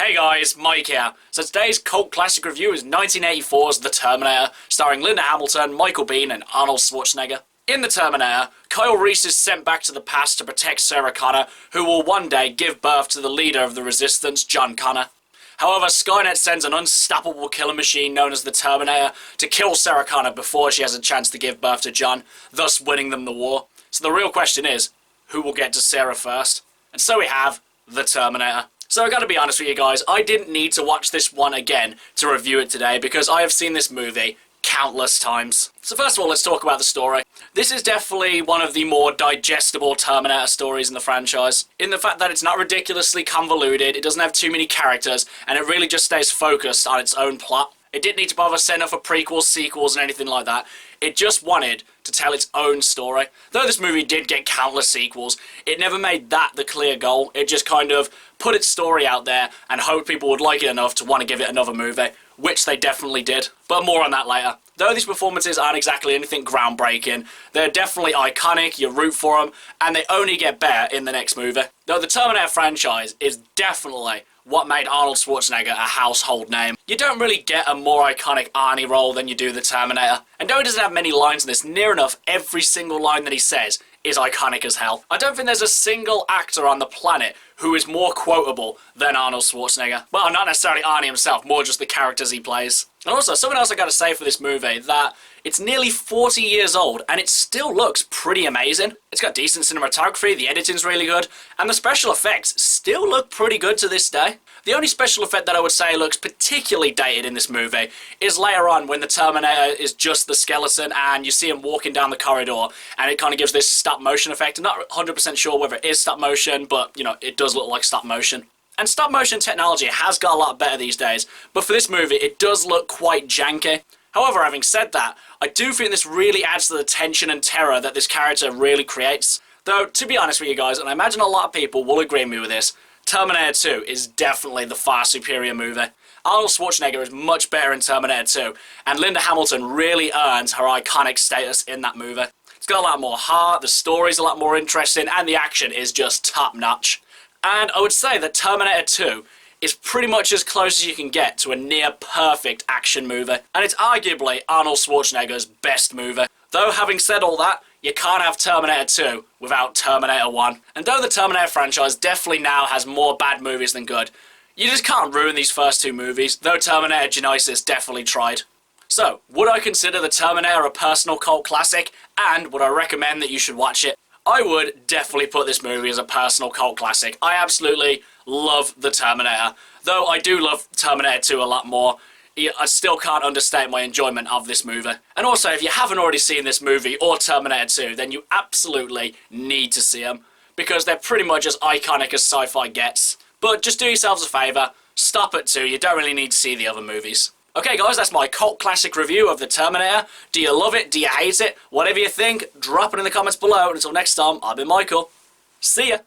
Hey guys, Mike here. So today's cult classic review is 1984's The Terminator, starring Linda Hamilton, Michael Biehn, and Arnold Schwarzenegger. In The Terminator, Kyle Reese is sent back to the past to protect Sarah Connor, who will one day give birth to the leader of the Resistance, John Connor. However, Skynet sends an unstoppable killer machine known as the Terminator to kill Sarah Connor before she has a chance to give birth to John, thus winning them the war. So the real question is, who will get to Sarah first? And so we have The Terminator. So I gotta be honest with you guys, I didn't need to watch this one again to review it today because I have seen this movie countless times. So first of all, let's talk about the story. This is definitely one of the more digestible Terminator stories in the franchise, in the fact that it's not ridiculously convoluted, it doesn't have too many characters, and it really just stays focused on its own plot. It didn't need to bother setting up for prequels, sequels, and anything like that. It just wanted to tell its own story. Though this movie did get countless sequels, it never made that the clear goal. It just kind of put its story out there and hoped people would like it enough to want to give it another movie, which they definitely did. But more on that later. Though these performances aren't exactly anything groundbreaking, they're definitely iconic, you root for them, and they only get better in the next movie. Though the Terminator franchise is definitely what made Arnold Schwarzenegger a household name. You don't really get a more iconic Arnie role than you do the Terminator. And though he doesn't have many lines in this, near enough every single line that he says is iconic as hell. I don't think there's a single actor on the planet who is more quotable than Arnold Schwarzenegger. Well, not necessarily Arnie himself, more just the characters he plays. And also, something else I gotta say for this movie, that it's nearly 40 years old and it still looks pretty amazing. It's got decent cinematography, the editing's really good, and the special effects still look pretty good to this day. The only special effect that I would say looks particularly dated in this movie is later on when the Terminator is just the skeleton and you see him walking down the corridor and it kind of gives this stop motion effect. I'm not 100% sure whether it is stop motion, but you know, it does look like stop motion. And stop motion technology has got a lot better these days, but for this movie it does look quite janky. However, having said that, I do think this really adds to the tension and terror that this character really creates. Though, to be honest with you guys, and I imagine a lot of people will agree with me with this, Terminator 2 is definitely the far superior movie. Arnold Schwarzenegger is much better in Terminator 2, and Linda Hamilton really earns her iconic status in that movie. It's got a lot more heart, the story's a lot more interesting, and the action is just top-notch. And I would say that Terminator 2 is pretty much as close as you can get to a near-perfect action movie, and it's arguably Arnold Schwarzenegger's best movie. Though, having said all that, you can't have Terminator 2 without Terminator 1. And though the Terminator franchise definitely now has more bad movies than good, you just can't ruin these first two movies, though Terminator Genisys definitely tried. So, would I consider the Terminator a personal cult classic, and would I recommend that you should watch it? I would definitely put this movie as a personal cult classic. I absolutely love the Terminator, though I do love Terminator 2 a lot more. I still can't understate my enjoyment of this movie. And also, if you haven't already seen this movie or Terminator 2, then you absolutely need to see them, because they're pretty much as iconic as Sci-Fi gets. But just do yourselves a favour, stop at 2, you don't really need to see the other movies. Okay guys, that's my cult classic review of The Terminator. Do you love it? Do you hate it? Whatever you think, drop it in the comments below. And until next time, I've been Michael. See ya!